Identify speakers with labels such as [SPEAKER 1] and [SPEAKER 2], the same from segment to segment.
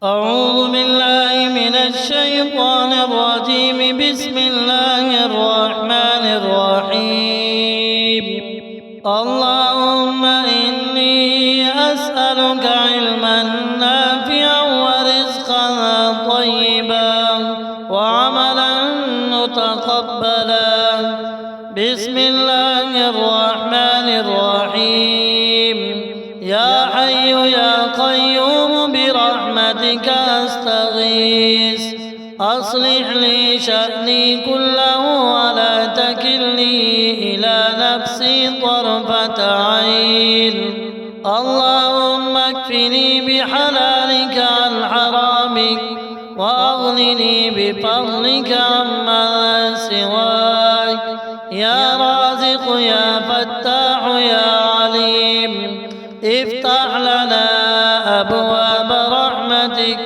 [SPEAKER 1] أعوذ بالله من الشيطان الرجيم. بسم الله الرحمن الرحيم. اللهم إني أسألك علما نافعا ورزقا طيبا وعملا متقبلا. بسم الله الرحمن الرحيم. يا حي يا قيوم برحمتك أستغيث. أصلح لي شأني كله ولا تكلني إلى نفسي طرفة عين. اللهم اكفني بحلالك عن حرامك وأغنني بفضلك عمن سواك. يا رازق يا فتاح يا عليم، افتح لنا أبواب رحمتك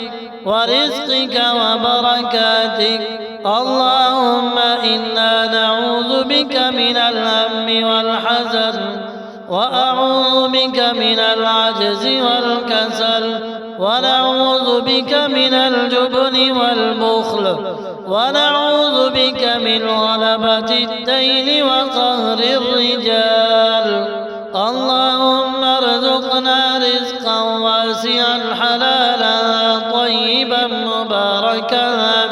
[SPEAKER 1] ورزقك وبركاتك. اللهم إنا نعوذ بك من الهم والحزن، وأعوذ بك من العجز والكسل، ونعوذ بك من الجبن والبخل، ونعوذ بك من غلبة الدين وقهر الرجال. اللهم ارزقنا رزقا واسعا حلالا طيبا مباركا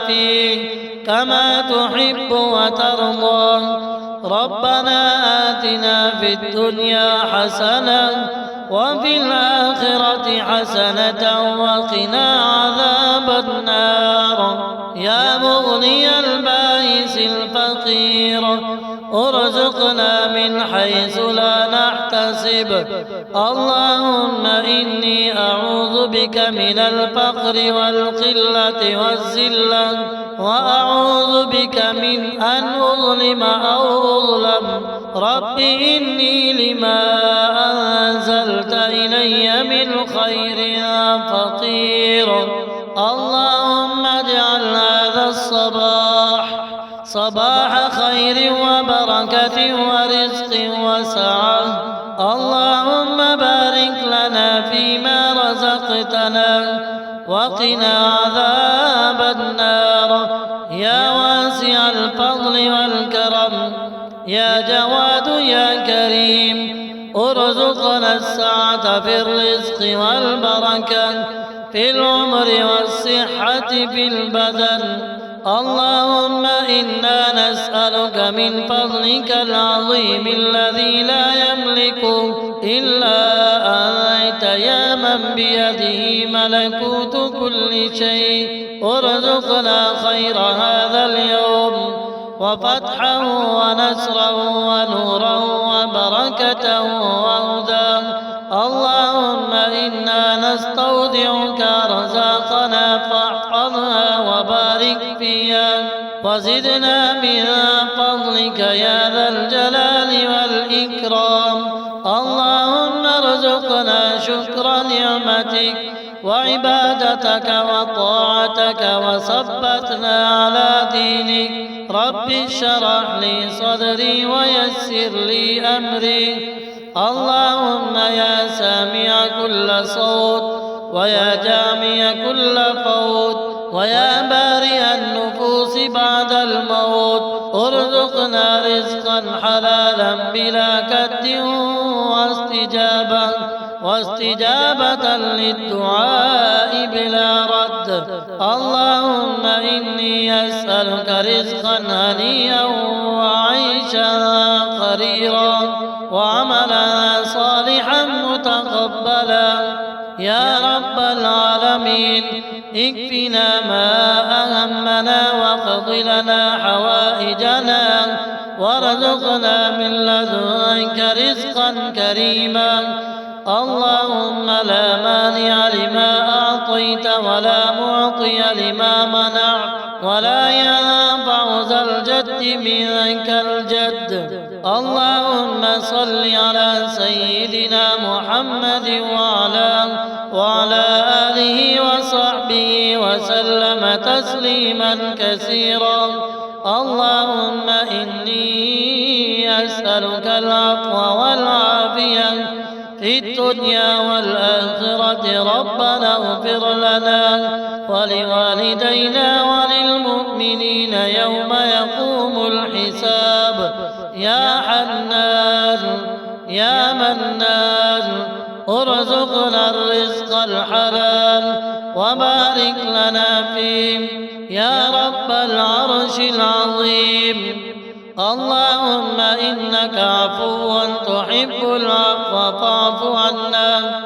[SPEAKER 1] فيه كما تحب وترضى. ربنا آتنا في الدنيا حسنة وفي الآخرة حسنة وقنا عذاب النار. يا مغني البائس الفقير ارزقنا من حيث لا نحتسب. اللهم إني أعوذ بك من الفقر والقلة والذلة، وأعوذ بك من أن أظلم أو أظلم. رب إني لما أنزلت إلي من خير فقير. اللهم اجعل هذا الصباح صباح خير وبركة ورزق وسعة. اللهم بارك لنا فيما رزقتنا وقنا عذاب النار. يا واسع الفضل والكرم يا جواد يا كريم، ارزقنا السعة في الرزق والبركة في العمر والصحة في البدن. اللهم إنا نسألك من فضلك العظيم الذي لا يملكه إلا أنت، يا من بيده ملكوت كل شيء، ارزقنا خير هذا اليوم وفتحه ونصره ونوره وبركته وهداه. اللهم إنا نستودعك رزاقنا فاحفظها وبارك فيها، وزدنا من فضلك يا ذا الجلال والإكرام. اللهم ارزقنا شكر نعمتك وعبادتك وطاعتك وثبتنا على دينك. رب اشرح لي صدري ويسر لي أمري. اللهم يا سامع كل صوت ويا جامع كل فوت ويا بارئ النفوس بعد الموت، ارزقنا رزقا حلالا بلا كد واستجابة للدعاء بلا رد. اللهم إني أسألك رزقا هنيئا وعيشا قريرا وعملا صالحا متقبلا. يا رب العالمين اكفنا ما أهمنا واقض لنا حوائجنا وارزقنا من لدنك رزقا كريما. اللهم لا مانع لما أعطيت ولا معطي لما منعت ولا ينفع ذا الجد منك الجد. اللهم صل على سيدنا محمد وعلى آله وصحبه وسلم تسليما كثيرا. اللهم إني أسألك العفو والعافية في في الدنيا والآخرة. ربنا اغفر لنا ولوالدينا وللمؤمنين يوم يقوم الحساب. يا حنان يا منان ارزقنا الرزق الحلال وبارك لنا فيه يا رب العرش العظيم. اللهم إنك عفو تحب العفو فاعف عنا.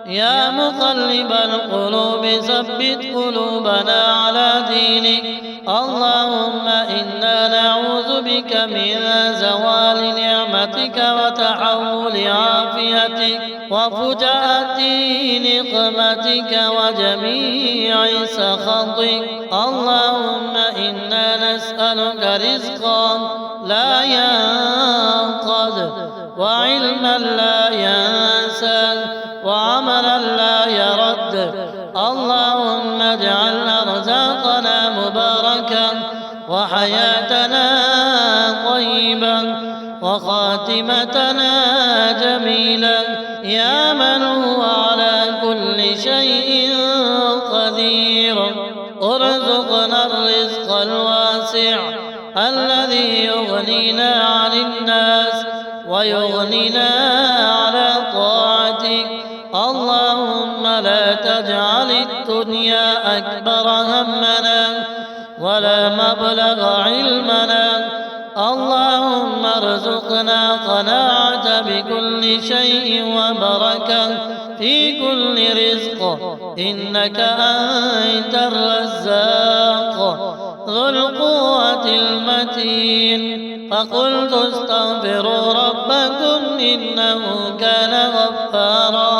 [SPEAKER 1] يا مقلب القلوب ثبت قلوبنا على دينك. اللهم إنا نعوذ بك من زوال نعمتك وتحول عافيتك وفجأة نقمتك وجميع سخطك. اللهم إنا نسألك رزقا لا ينقض وعلما لا ينسى وعملا لا يرد. اللهم اجعل أرزاقنا مباركة وحياتنا طيبة وخاتمتنا جميلة يا من هو على كل شيء قدير. ارزقنا الرزق الواسع الذي يغنينا عن الناس ويغنينا على طاعتك. اللهم لا تجعل الدنيا أكبر همنا ولا مبلغ علمنا. اللهم ارزقنا قناعة بكل شيء وبركة في كل رزق إنك أنت الرزاق ذو القوة المتين. فقلت استغفروا ربكم إنه كان غفارا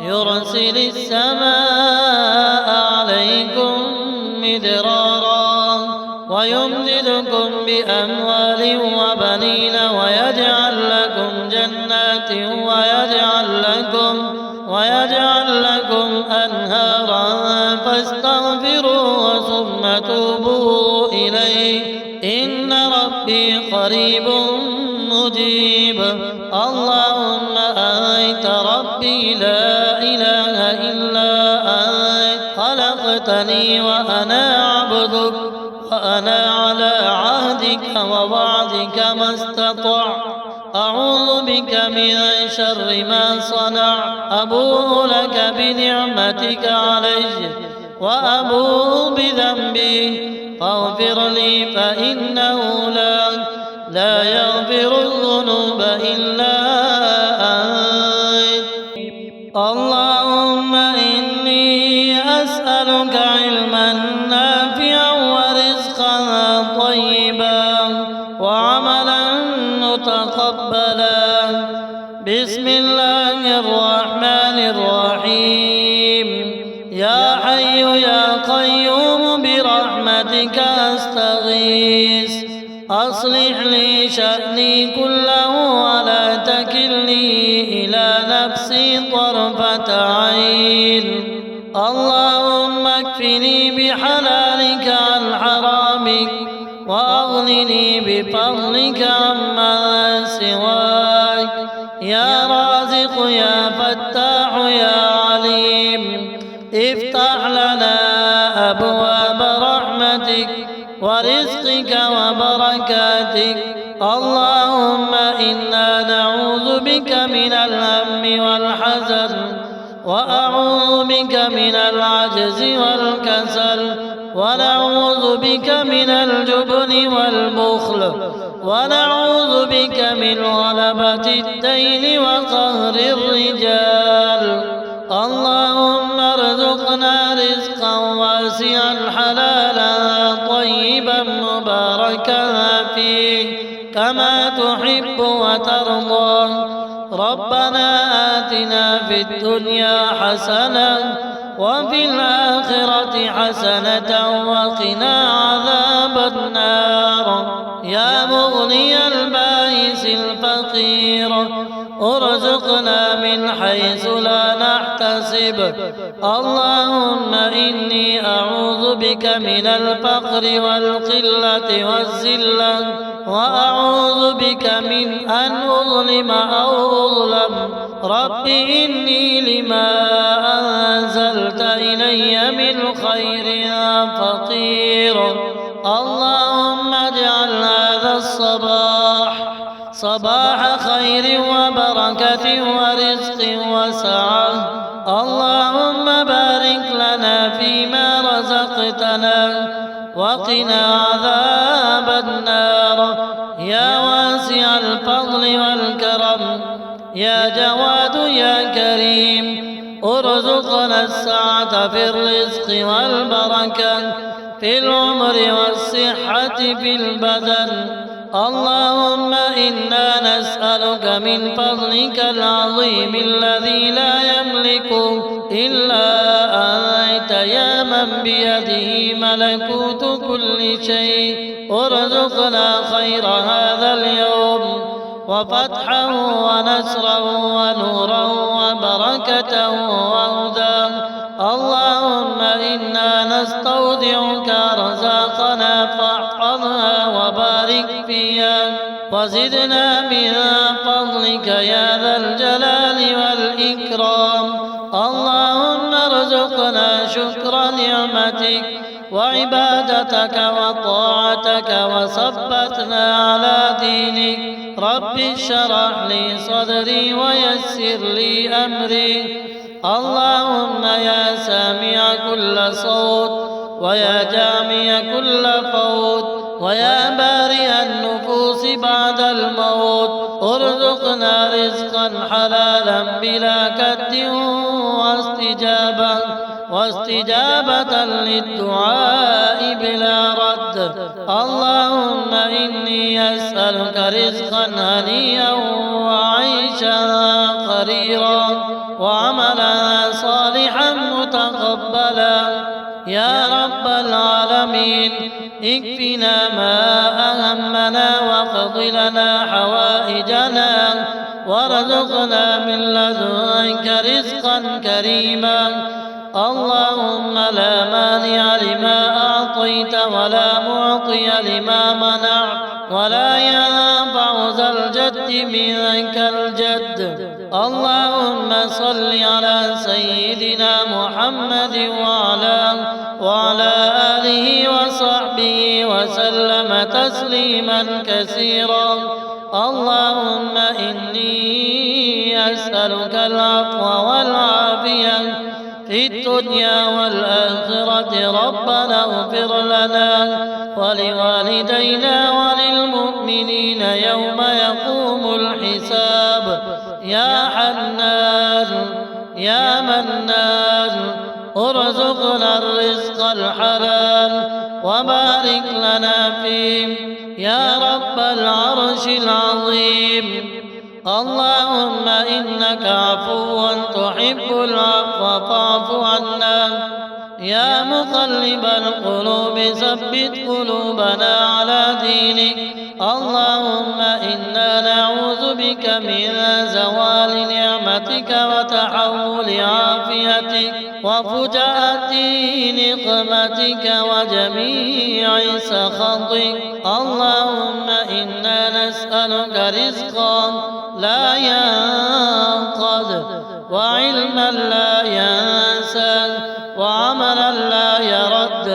[SPEAKER 1] يرسل السماء عليكم مدرارا ويمددكم بأموال وبنين ويجعل لكم جنات ويجعل لكم أنهارا. فاستغفروه ثم توبوا إليه إن ربي قريب مجيب. اللهم أنت ربي لا إله إلا أنت خلقتني وأنا عبدك وأنا على عهدك ووعدك ما استطعت. أعوذ بك من شر ما صنع. أبوء لك بنعمتك علي وأبوء بذنبي فاغفر لي فإنه لا يغفر الذنوب إلا أنت. اللهم إني أسألك علما نافعا ورزقا طيبا وعملا متقبلا. بسم الله الرحمن الرحيم. يا حي يا قيوم برحمتك أستغيث. أصلح لي شأني كله ولا تكلني إلى نفسي طرفة عين. اللهم اكفني بحلالك عن حرامك وأغنني بفضلك عمن سواك. يا رازق يا فتاح يا عليم افتح لنا أبواب رحمتك ورزقك وبركاتك. اللهم إنا نعوذ بك من الهم والحزن وأعوذ بك من العجز والكسل ونعوذ بك من الجبن والبخل ونعوذ بك من غلبة الدين وقهر الرجال. اللهم ارزقنا رزقا واسعا حلالا طيبا مباركا فيه كما تحب وترضى. ربنا آتنا في الدنيا حسنة وفي الآخرة حسنة وقنا عذاب النار. يا مغني البائس الفقير ارزقنا من حيث لا نحتسب. اللهم إني أعوذ بك من الفقر والقلة والذلة وأعوذ بك من أن أظلم أو أظلم رب إني لما أنزلت إلي من خير فقير. اللهم اجعل هذا الصباح صباح خير وبركة ورزق وسعة. اللهم بارك لنا فيما رزقتنا وقنا عذاب النار يا واسع الفضل والكرم يا جواد يا كريم. ارزقنا السعة في الرزق والبركة في العمر والصحة في البدن. اللهم إنا نسألك من فضلك العظيم الذي لا يملكه إلا أنت يا من بيده ملكوت كل شيء. ارزقنا خير هذا اليوم وفتحه ونصره ونوره وبركته وهداه. اللهم إنا نستودعك رزاقنا فاحفظها وبارك فيها وزدنا من فضلك يا ذا الجلال والإكرام. اللهم ارزقنا شكر نعمتك وعبادتك وطاعتك وثبتنا على دينك. رب اشرح لي صدري ويسر لي أمري. اللهم يا سامع كل صوت ويا جامع كل فوت ويا بارئ النفوس بعد الموت ارزقنا رزقا حلالا بلا كد واستجابة للدعاء بلا رد. اللهم إني أسألك رزقا هنيئا وعيشا قريرا وعملا صالحا متقبلا يا رب العالمين. اكفنا ما أهمنا واقض لنا حوائجنا وارزقنا من لدنك رزقا كريما. اللهم لا مانع لما أعطيت ولا معطي لما منعت ولا ينفع ذا الجد منك الجد. اللهم صل على سيدنا محمد وعلى آله وصحبه وسلم تسليما كثيرا. اللهم إني أسألك العفو والعافية في الدنيا والآخرة. ربنا اغفر لنا ولوالدينا وللمؤمنين يوم يقوم الحساب. يا حنان يا منان ارزقنا الرزق الحلال وبارك لنا فيه يا رب العرش العظيم. اللهم إنك عفو تحب العفو فاعف عنا. يا مقلب القلوب ثبت قلوبنا على دينك. اللهم إنا نعوذ بك من زوال نعمتك وتحول عافيتك وفجأة نقمتك وجميع سخطك. اللهم إنا نسألك رزقا لا ينقض وعلما لا ينسى وعملا لا يرد.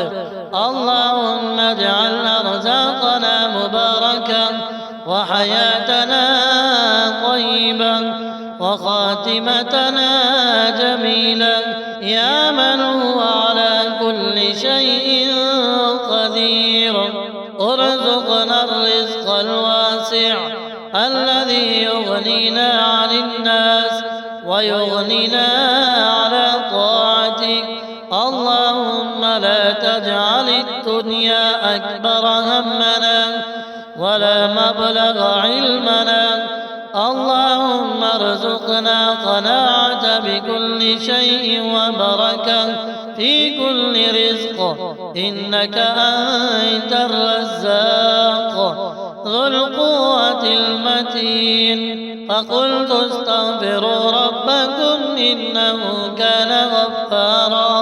[SPEAKER 1] اللهم اجعل أرزاقنا مباركة وحياتنا طيبة وخاتمتنا جميلة يا من هو على كل شيء قدير. ارزقنا الرزق الواسع الذي يغنينا عن الناس ويغنينا على طاعتك. اللهم لا تجعل الدنيا أكبر همنا ولا مبلغ علمنا. اللهم ارزقنا قناعة بكل شيء وبركة في كل رزق إنك أنت الرزاق ذو القوة المتين. فقلت استغفروا ربكم إنه كان غفارا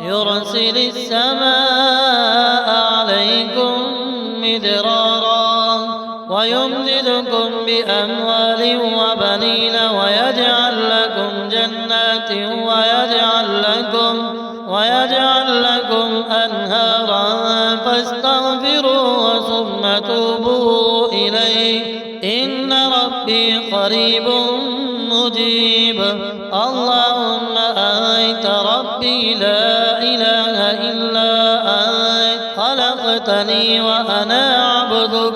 [SPEAKER 1] يرسل السماء عليكم مدرارا ويمددكم بأموال وبنين ويجعل اللهم أنت ربي لا إله إلا أنت خلقتني وأنا عبدك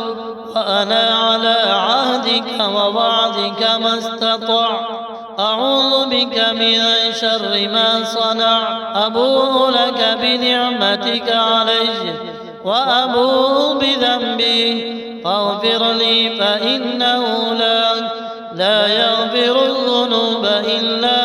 [SPEAKER 1] وأنا على عهدك ووعدك ما استطعت أعوذ بك من شر ما صنع أبوء لك بنعمتك علي وأبوء بذنبي فاغفر لي فإنه لا يغفر الذنوب إلا